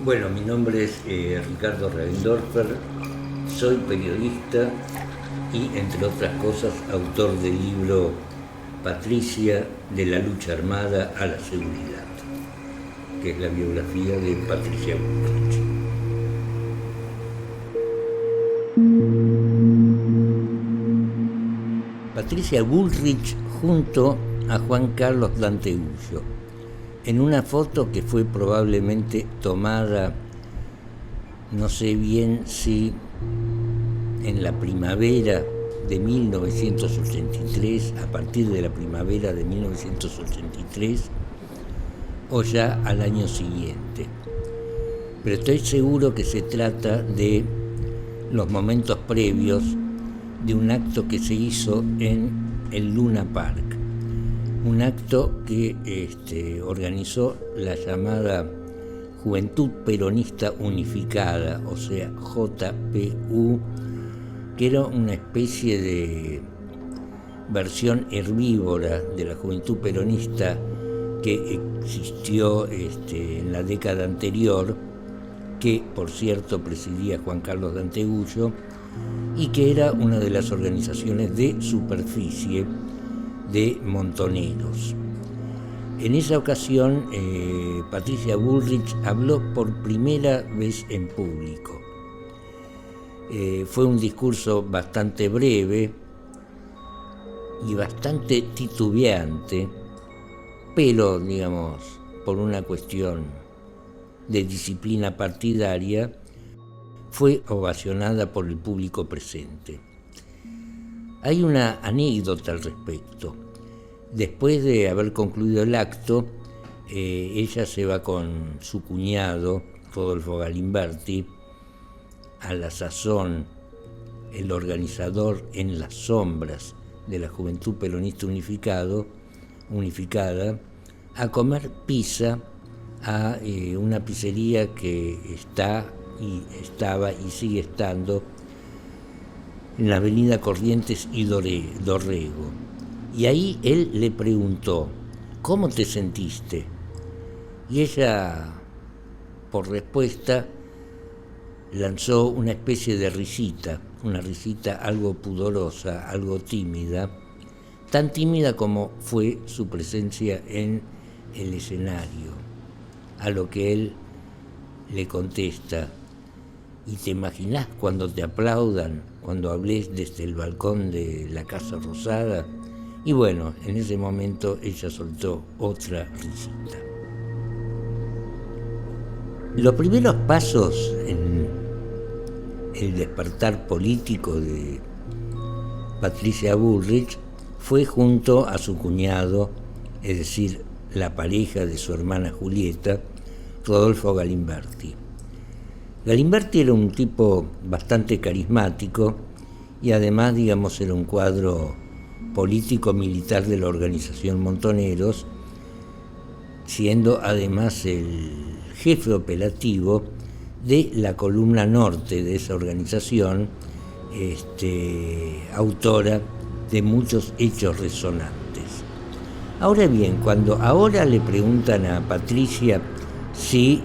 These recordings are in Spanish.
Bueno, mi nombre es Ricardo Ravendorfer, soy periodista y, entre otras cosas, autor del libro Patricia, de la lucha armada a la seguridad, que es la biografía de Patricia Bullrich. Patricia Bullrich junto a Juan Carlos Dantegullo, en una foto que fue probablemente tomada, no sé bien si en la primavera de 1983, a partir de la primavera de 1983, o ya al año siguiente. Pero estoy seguro que se trata de los momentos previos de un acto que se hizo en el Luna Park, un acto que organizó la llamada Juventud Peronista Unificada, o sea, JPU, que era una especie de versión herbívora de la Juventud Peronista que existió en la década anterior, que por cierto presidía Juan Carlos Dantegullo, y que era una de las organizaciones de superficie de montoneros. En esa ocasión, Patricia Bullrich habló por primera vez en público. Fue un discurso bastante breve y bastante titubeante, pero, digamos, por una cuestión de disciplina partidaria, fue ovacionada por el público presente. Hay una anécdota al respecto. Después de haber concluido el acto, ella se va con su cuñado, Rodolfo Galimberti, a la sazón el organizador en las sombras de la Juventud Peronista Unificada, a comer pizza a una pizzería que estaba y sigue estando en la avenida Corrientes y Dorrego. Y ahí él le preguntó: ¿cómo te sentiste? Y ella, por respuesta, lanzó una especie de risita, una risita algo pudorosa, algo tímida, tan tímida como fue su presencia en el escenario, a lo que él le contesta: ¿y te imaginás cuando te aplaudan, cuando hables desde el balcón de la Casa Rosada? Y bueno, en ese momento ella soltó otra risita. Los primeros pasos en el despertar político de Patricia Bullrich fue junto a su cuñado, es decir, la pareja de su hermana Julieta, Rodolfo Galimberti. Galimberti era un tipo bastante carismático y además, digamos, era un cuadro político-militar de la organización Montoneros, siendo además el jefe operativo de la columna norte de esa organización, autora de muchos hechos resonantes. Ahora bien, cuando ahora le preguntan a Patricia si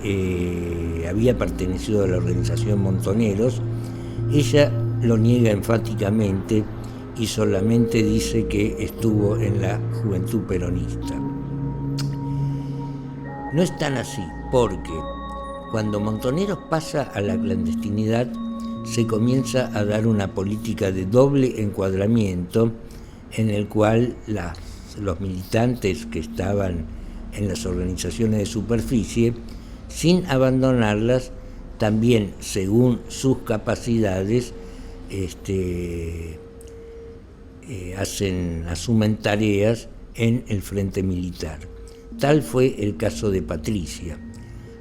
había pertenecido a la organización Montoneros, ella lo niega enfáticamente y solamente dice que estuvo en la Juventud Peronista. No es tan así, porque cuando Montoneros pasa a la clandestinidad, se comienza a dar una política de doble encuadramiento en el cual los militantes que estaban en las organizaciones de superficie, sin abandonarlas, también según sus capacidades, asumen tareas en el frente militar. Tal fue el caso de Patricia,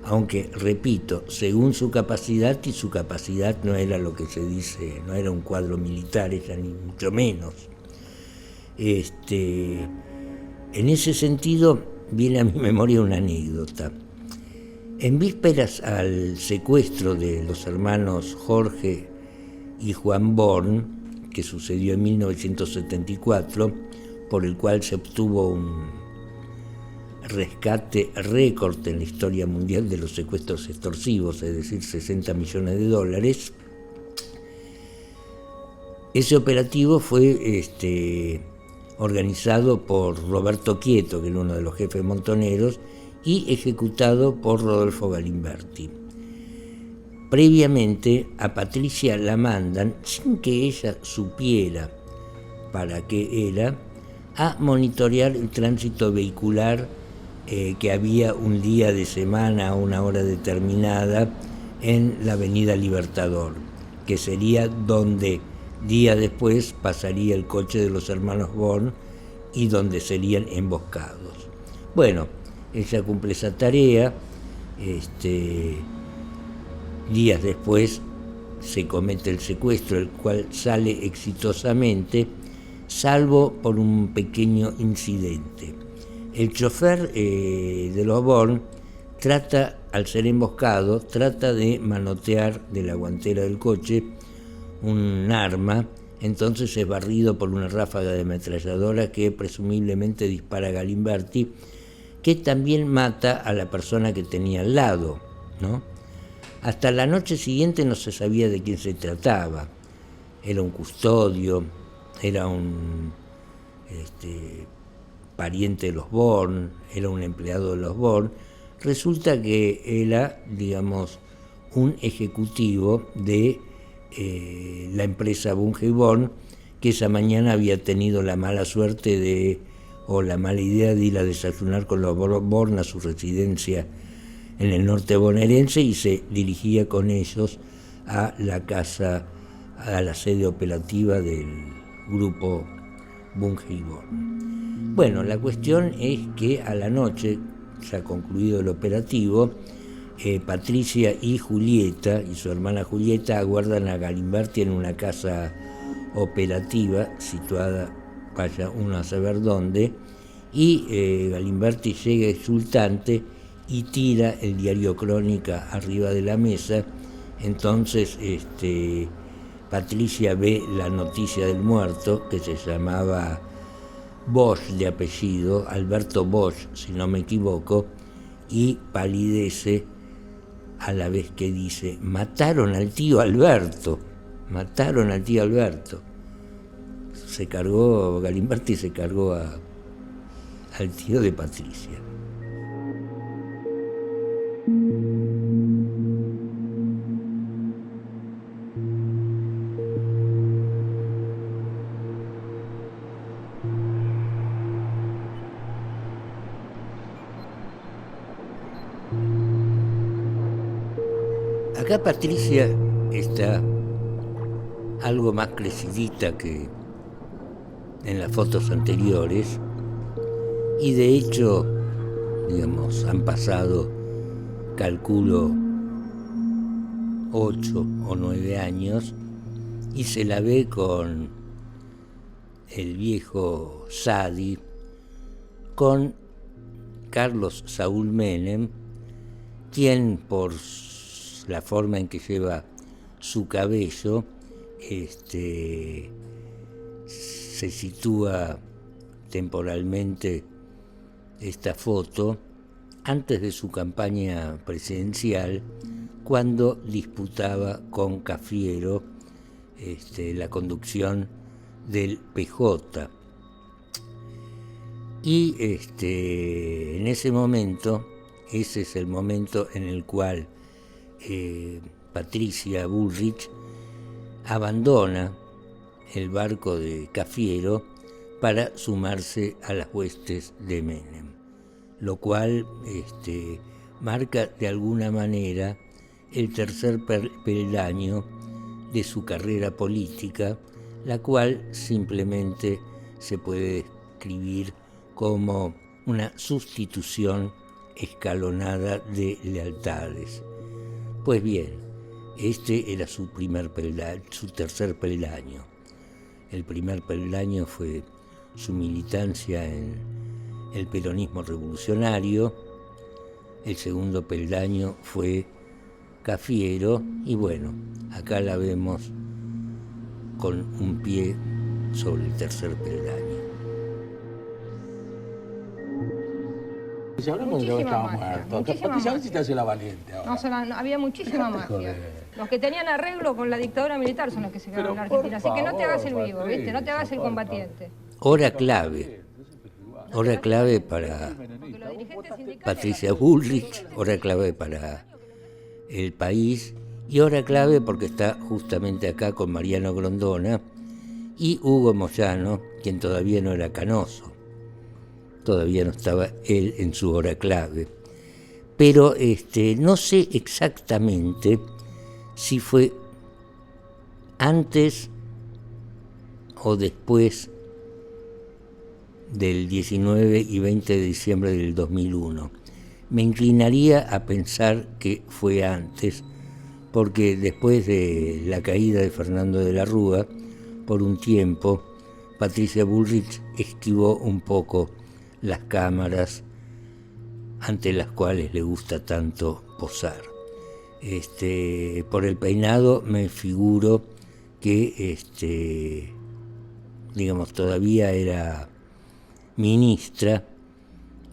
aunque, repito, según su capacidad, y su capacidad no era lo que se dice, no era un cuadro militar, ella ni mucho menos. En ese sentido, viene a mi memoria una anécdota. En vísperas al secuestro de los hermanos Jorge y Juan Born, que sucedió en 1974, por el cual se obtuvo un rescate récord en la historia mundial de los secuestros extorsivos, es decir, 60 millones de dólares. Ese operativo fue organizado por Roberto Quieto, que era uno de los jefes montoneros, y ejecutado por Rodolfo Galimberti. Previamente a Patricia la mandan, sin que ella supiera para qué era, a monitorear el tránsito vehicular que había un día de semana a una hora determinada en la Avenida Libertador, que sería donde días después pasaría el coche de los hermanos Born y donde serían emboscados. Bueno, ella cumple esa tarea. Días después se comete el secuestro, el cual sale exitosamente, salvo por un pequeño incidente. El chofer de los Born trata, al ser emboscado, trata de manotear de la guantera del coche un arma, entonces es barrido por una ráfaga de ametralladora que presumiblemente dispara Galimberti, que también mata a la persona que tenía al lado, ¿no? Hasta la noche siguiente no se sabía de quién se trataba. Era un custodio, era un pariente de los Born, era un empleado de los Born. Resulta que era, digamos, un ejecutivo de la empresa Bunge y Born, que esa mañana había tenido la mala suerte o la mala idea de ir a desayunar con los Born a su residencia en el norte bonaerense, y se dirigía con ellos a la casa, a la sede operativa del grupo Bunge y Born. Bueno, la cuestión es que a la noche, ya concluido el operativo, Patricia y Julieta, y su hermana Julieta, aguardan a Galimberti en una casa operativa situada, vaya uno a saber dónde, y Galimberti llega exultante y tira el diario Crónica arriba de la mesa. Entonces Patricia ve la noticia del muerto, que se llamaba Bosch de apellido, Alberto Bosch, si no me equivoco, y palidece a la vez que dice: mataron al tío Alberto, mataron al tío Alberto. Galimberti se cargó al tío de Patricia. Acá Patricia está algo más crecidita que en las fotos anteriores, y de hecho, digamos, han pasado, calculo, 8 o 9 años, y se la ve con el viejo Sadi, con Carlos Saúl Menem, quien por la forma en que lleva su cabello se sitúa temporalmente esta foto antes de su campaña presidencial, cuando disputaba con Cafiero la conducción del PJ. Y en ese momento, ese es el momento en el cual Patricia Bullrich abandona el barco de Cafiero para sumarse a las huestes de Menem, lo cual marca de alguna manera el tercer peldaño de su carrera política, la cual simplemente se puede describir como una sustitución escalonada de lealtades. Pues bien, este era su tercer peldaño. El primer peldaño fue su militancia en el peronismo revolucionario. El segundo peldaño fue Cafiero, y bueno, acá la vemos con un pie sobre el tercer peldaño. Si hablamos de que Muchísima estaba magia, muerto. muchísima Patricia, a ver magia. si te hace la valiente ahora. No, había muchísima Dejate magia. joder. Los que tenían arreglo con la dictadura militar son los que se quedaron en la Pero, Argentina. Así por que no te hagas el favor, vivo, ¿viste? No te hagas el Patricia, combatiente. Hora clave. Hora clave para Porque los dirigentes sindicales... Patricia Bullrich, hora clave para El País y hora clave porque está justamente acá con Mariano Grondona y Hugo Moyano, quien todavía no era canoso. Todavía no estaba él en su hora clave. Pero no sé exactamente si fue antes o después del 19 y 20 de diciembre del 2001. Me inclinaría a pensar que fue antes, porque después de la caída de Fernando de la Rúa, por un tiempo, Patricia Bullrich esquivó un poco las cámaras ante las cuales le gusta tanto posar. Por el peinado me figuro que, digamos, todavía era ministra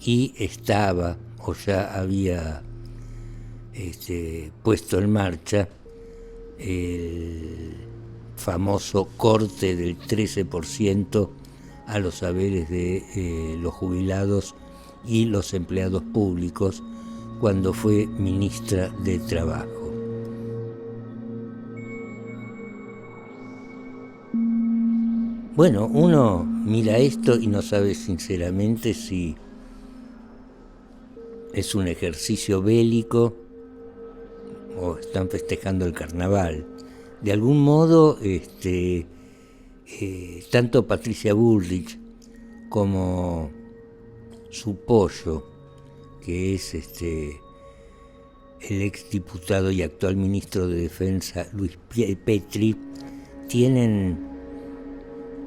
y estaba o ya había puesto en marcha el famoso corte del 13% a los haberes de los jubilados y los empleados públicos cuando fue ministra de Trabajo. Bueno, uno mira esto y no sabe sinceramente si es un ejercicio bélico o están festejando el carnaval. De algún modo, tanto Patricia Bullrich como su pollo, que es el exdiputado y actual ministro de Defensa Luis Petri, tienen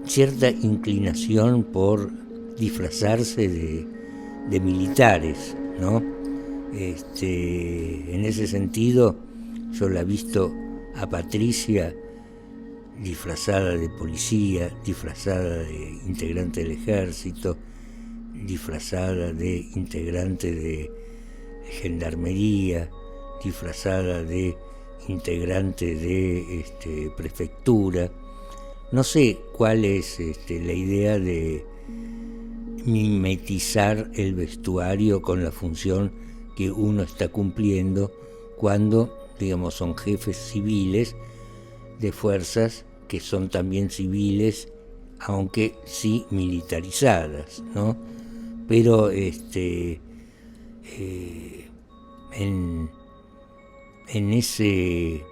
cierta inclinación por disfrazarse de militares, ¿no? En ese sentido, yo la he visto a Patricia disfrazada de policía, disfrazada de integrante del ejército, disfrazada de integrante de gendarmería, disfrazada de integrante de prefectura. No sé cuál es la idea de mimetizar el vestuario con la función que uno está cumpliendo cuando, digamos, son jefes civiles de fuerzas que son también civiles, aunque sí militarizadas, ¿no? Pero en ese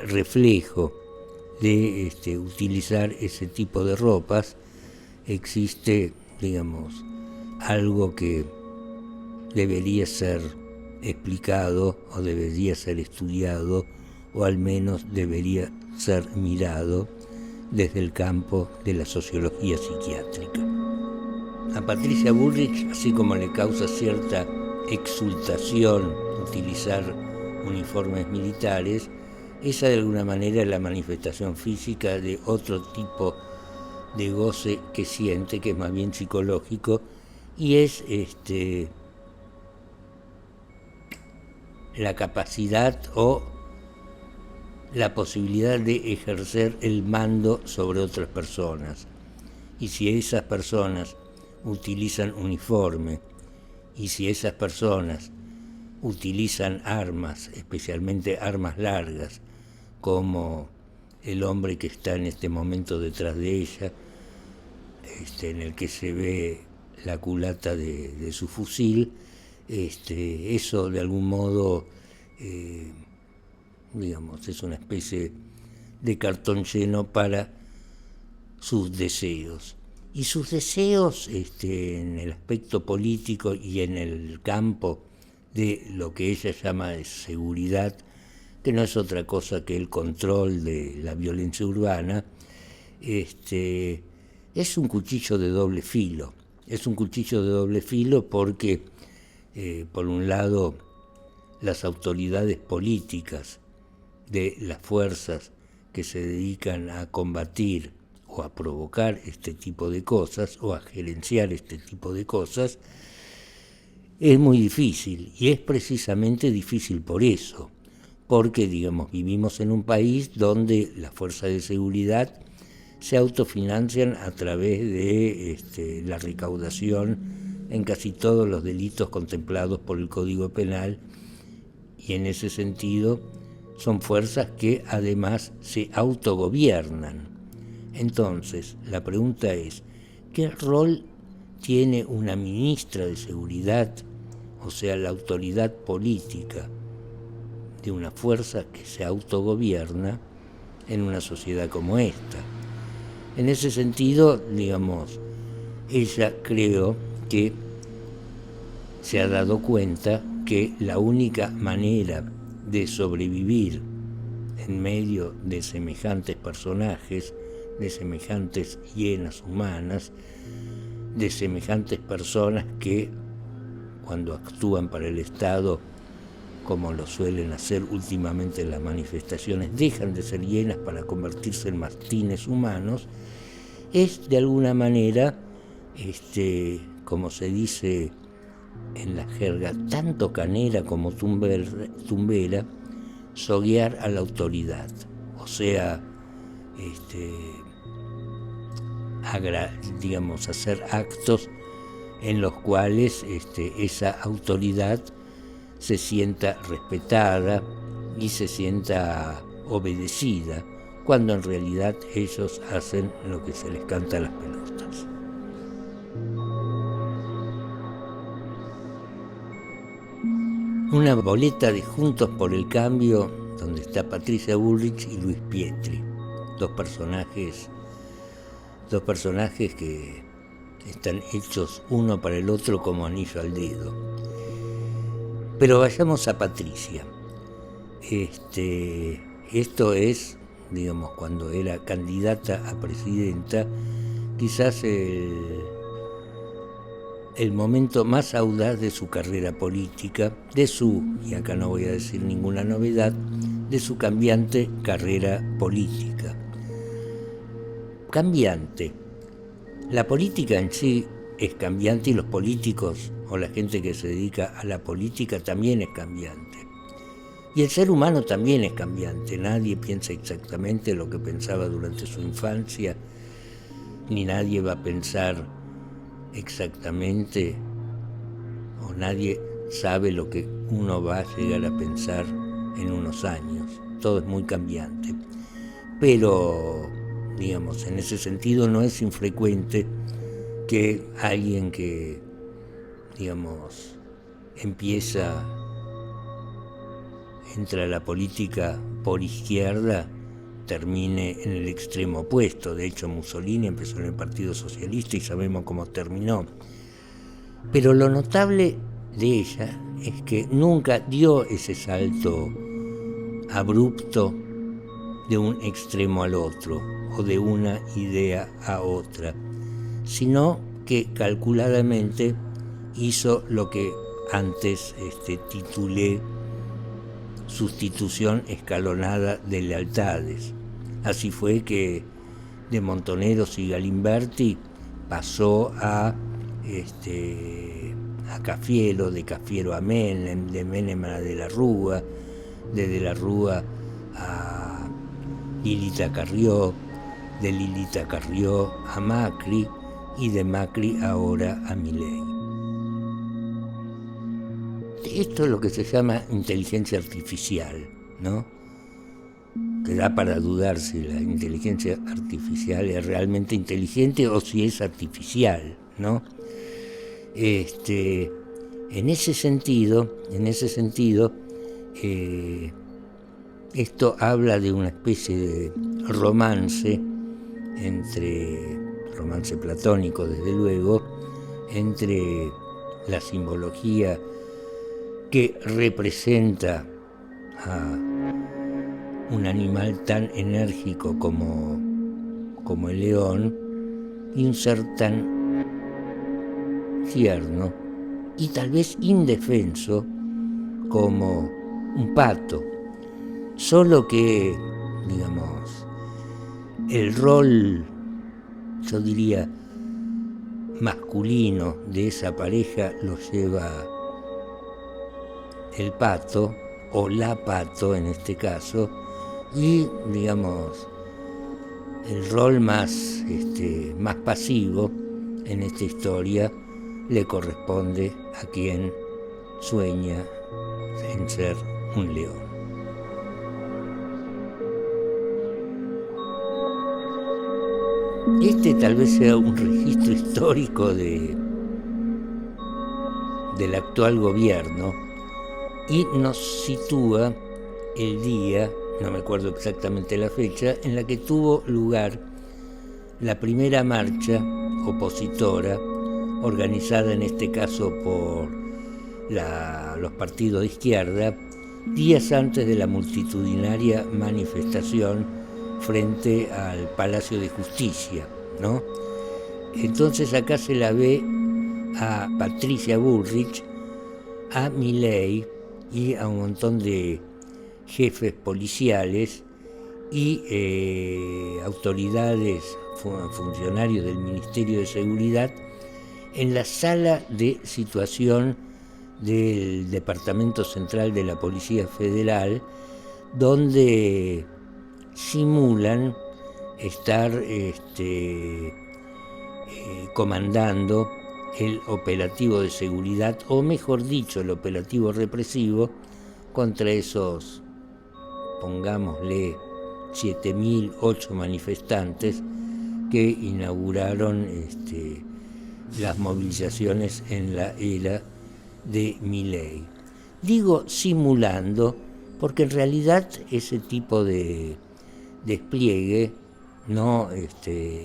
reflejo de utilizar ese tipo de ropas existe, digamos, algo que debería ser explicado o debería ser estudiado o al menos debería ser mirado desde el campo de la sociología psiquiátrica. A Patricia Bullrich, así como le causa cierta exultación utilizar uniformes militares, esa de alguna manera es la manifestación física de otro tipo de goce que siente, que es más bien psicológico, y es la capacidad o la posibilidad de ejercer el mando sobre otras personas. Y si esas personas utilizan uniforme, y si esas personas utilizan armas, especialmente armas largas, como el hombre que está en este momento detrás de ella, en el que se ve la culata de su fusil, eso de algún modo, digamos, es una especie de cartón lleno para sus deseos. Y sus deseos en el aspecto político y en el campo de lo que ella llama de seguridad, que no es otra cosa que el control de la violencia urbana, es un cuchillo de doble filo. Es un cuchillo de doble filo porque, por un lado, las autoridades políticas de las fuerzas que se dedican a combatir o a provocar este tipo de cosas o a gerenciar este tipo de cosas, es muy difícil, y es precisamente difícil por eso, porque, digamos, vivimos en un país donde las fuerzas de seguridad se autofinancian a través de la recaudación en casi todos los delitos contemplados por el Código Penal, y en ese sentido son fuerzas que además se autogobiernan. Entonces, la pregunta es, ¿qué rol tiene una ministra de Seguridad, o sea, la autoridad política de una fuerza que se autogobierna en una sociedad como esta? En ese sentido, digamos, ella creo que se ha dado cuenta que la única manera de sobrevivir en medio de semejantes personajes, de semejantes hienas humanas, de semejantes personas que, cuando actúan para el Estado, como lo suelen hacer últimamente en las manifestaciones, dejan de ser hienas para convertirse en mastines humanos, es de alguna manera, como se dice en la jerga, tanto canera como tumbera, soguear a la autoridad, o sea, digamos, hacer actos en los cuales esa autoridad se sienta respetada y se sienta obedecida, cuando en realidad ellos hacen lo que se les canta a las pelotas. Una boleta de Juntos por el Cambio, donde está Patricia Bullrich y Luis Pietri, dos personajes que están hechos uno para el otro como anillo al dedo. Pero vayamos a Patricia. Esto es, digamos, cuando era candidata a presidenta, quizás el momento más audaz de su carrera política, y acá no voy a decir ninguna novedad, de su cambiante carrera política. Cambiante. La política en sí es cambiante, y los políticos o la gente que se dedica a la política también es cambiante. Y el ser humano también es cambiante. Nadie piensa exactamente lo que pensaba durante su infancia, ni nadie va a pensar exactamente, o nadie sabe lo que uno va a llegar a pensar en unos años. Todo es muy cambiante. Pero, digamos, en ese sentido no es infrecuente que alguien que, digamos, entra a la política por izquierda, termine en el extremo opuesto. De hecho, Mussolini empezó en el Partido Socialista y sabemos cómo terminó. Pero lo notable de ella es que nunca dio ese salto abrupto de un extremo al otro o de una idea a otra, sino que calculadamente hizo lo que antes titulé sustitución escalonada de lealtades. Así fue que de Montoneros y Galimberti pasó a Cafiero, de Cafiero a Menem, de Menem a De la Rúa, de De la Rúa a Lilita Carrió, de Lilita Carrió a Macri, y de Macri ahora a Milei. Esto es lo que se llama inteligencia artificial, ¿no? Que da para dudar si la inteligencia artificial es realmente inteligente o si es artificial, ¿no? En ese sentido, esto habla de una especie de romance platónico desde luego, entre la simbología que representa a un animal tan enérgico como el león, y un ser tan tierno y tal vez indefenso como un pato. Solo que, digamos, el rol, yo diría, masculino de esa pareja lo lleva el Pato, o la Pato en este caso, y digamos el rol más pasivo en esta historia le corresponde a quien sueña en ser un león. Este tal vez sea un registro histórico del actual gobierno y nos sitúa el día, no me acuerdo exactamente la fecha, en la que tuvo lugar la primera marcha opositora, organizada en este caso por los partidos de izquierda, días antes de la multitudinaria manifestación frente al Palacio de Justicia, ¿no? Entonces acá se la ve a Patricia Bullrich, a Milei y a un montón de jefes policiales y autoridades, funcionarios del Ministerio de Seguridad en la sala de situación del Departamento Central de la Policía Federal, donde simulan estar comandando el operativo de seguridad, o mejor dicho, el operativo represivo contra esos, pongámosle, 7.008 manifestantes que inauguraron las movilizaciones en la era de Milei. Digo simulando porque en realidad ese tipo de despliegue no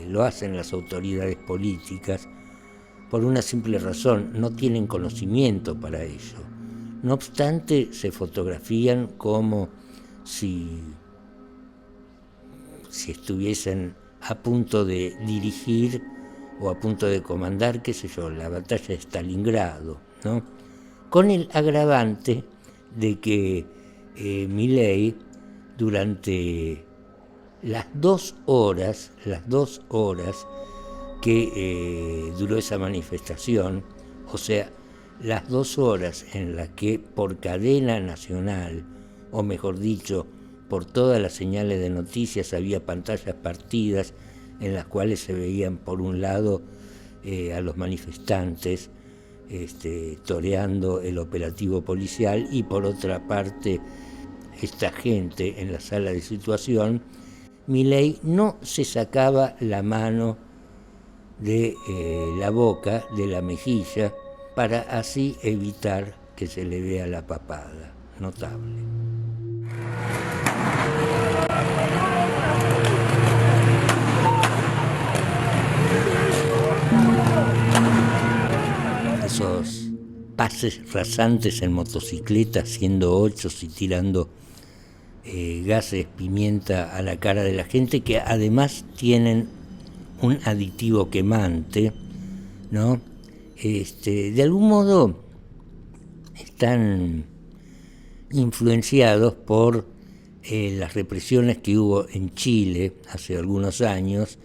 lo hacen las autoridades políticas por una simple razón: no tienen conocimiento para ello. No obstante, se fotografían como si estuviesen a punto de dirigir o a punto de comandar, qué sé yo, la batalla de Stalingrado, ¿no? Con el agravante de que Milei, durante las 2 horas que duró esa manifestación, o sea, las 2 horas en las que por cadena nacional, o mejor dicho, por todas las señales de noticias, había pantallas partidas en las cuales se veían por un lado a los manifestantes toreando el operativo policial y por otra parte esta gente en la sala de situación. Milei no se sacaba la mano de la boca, de la mejilla, para así evitar que se le vea la papada. Notable. Esos pases rasantes en motocicleta, haciendo 8 y tirando gases, pimienta a la cara de la gente, que además tienen un aditivo quemante, ¿no? De algún modo están influenciados por las represiones que hubo en Chile hace algunos años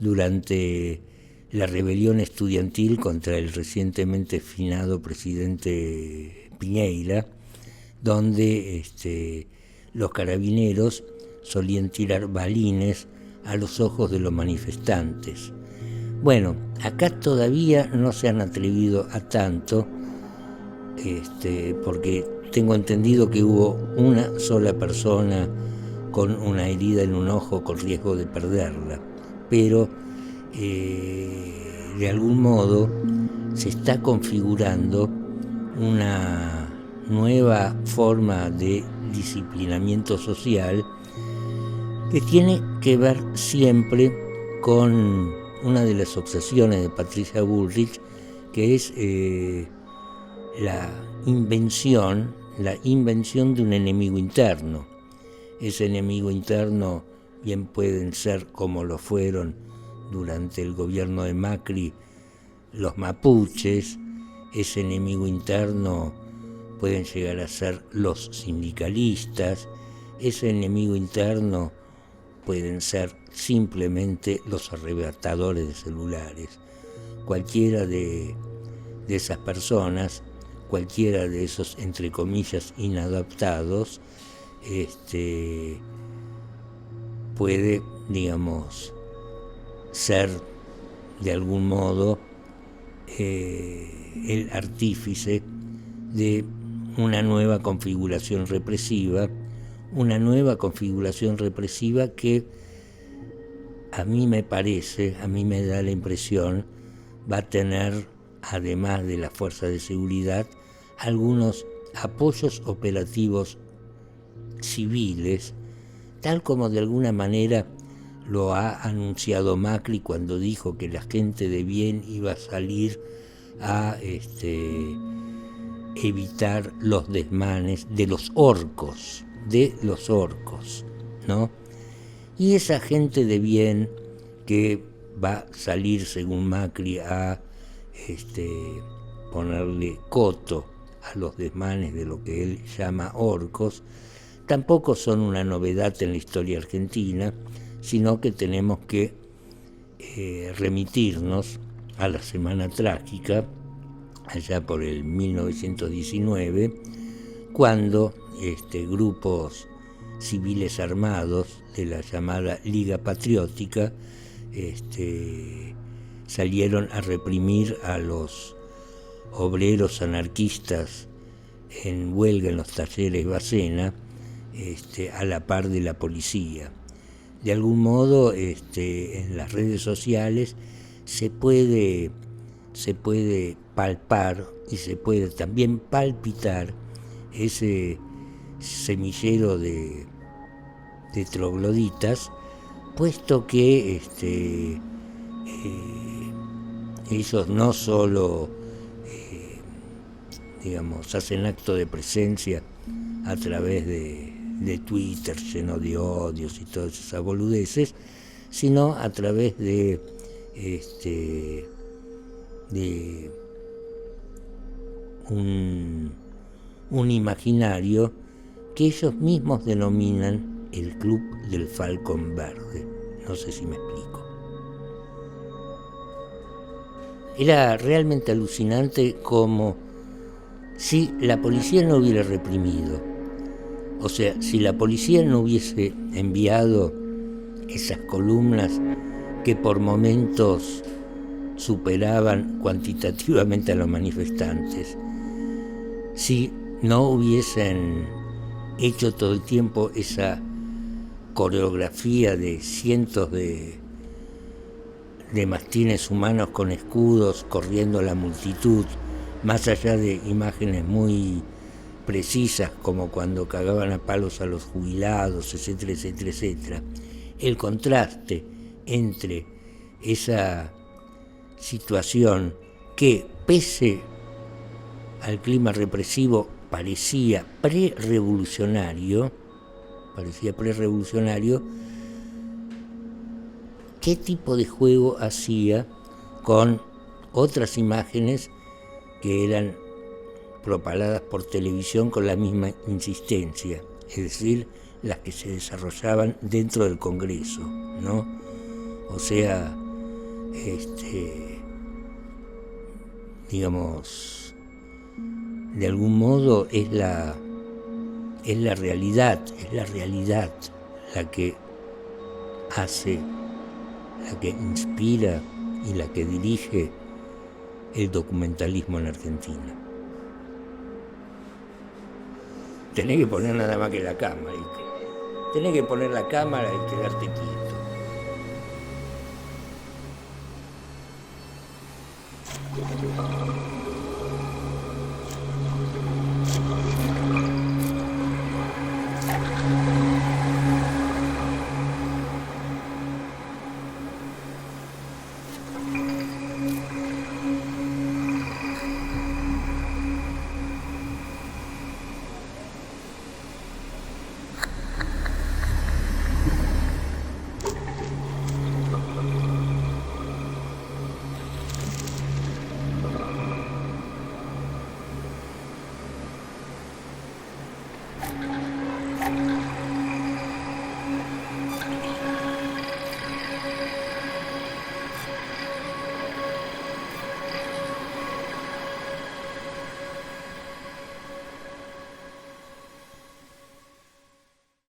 durante la rebelión estudiantil contra el recientemente finado presidente Piñera, donde los carabineros solían tirar balines a los ojos de los manifestantes. Bueno, acá todavía no se han atrevido a tanto, porque tengo entendido que hubo una sola persona con una herida en un ojo con riesgo de perderla, pero de algún modo se está configurando una nueva forma de disciplinamiento social que tiene que ver siempre con una de las obsesiones de Patricia Bullrich, que es la invención de un enemigo interno. Ese enemigo interno bien pueden ser, como lo fueron durante el gobierno de Macri, los mapuches. Ese enemigo interno pueden llegar a ser los sindicalistas. Ese enemigo interno pueden ser simplemente los arrebatadores de celulares. Cualquiera de esas personas cualquiera de esos, entre comillas, inadaptados, puede, digamos, ser de algún modo el artífice de una nueva configuración represiva que a mí me parece, a mí me da la impresión, va a tener, además de la fuerza de seguridad, algunos apoyos operativos civiles, tal como de alguna manera lo ha anunciado Macri cuando dijo que la gente de bien iba a salir a evitar los desmanes de los orcos, ¿no? Y esa gente de bien que va a salir, según Macri, a ponerle coto a los desmanes de lo que él llama orcos, tampoco son una novedad en la historia argentina, sino que tenemos que remitirnos a la Semana Trágica, allá por el 1919, cuando grupos civiles armados de la llamada Liga Patriótica salieron a reprimir a los obreros anarquistas en huelga en los talleres Bacena, a la par de la policía. De algún modo, en las redes sociales se puede palpar y se puede también palpitar ese semillero de trogloditas, puesto que ellos no solo hacen acto de presencia a través de Twitter lleno de odios y todas esas boludeces, sino a través de un imaginario que ellos mismos denominan el Club del Falcón Verde. No sé si me explico. Era realmente alucinante como si la policía no hubiera reprimido, o sea, si la policía no hubiese enviado esas columnas que por momentos superaban cuantitativamente a los manifestantes, si no hubiesen hecho todo el tiempo esa coreografía de cientos de mastines humanos con escudos corriendo a la multitud, más allá de imágenes muy precisas como cuando cagaban a palos a los jubilados, etcétera, etcétera, etcétera, el contraste entre esa situación que, pese al clima represivo, parecía prerevolucionario, ¿qué tipo de juego hacía con otras imágenes que eran propaladas por televisión con la misma insistencia? Es decir, las que se desarrollaban dentro del Congreso, ¿no? O sea, de algún modo es la realidad la que hace, la que inspira y la que dirige el documentalismo en Argentina. Tenés que poner nada más que la cámara, tenés que poner la cámara y quedarte quieto.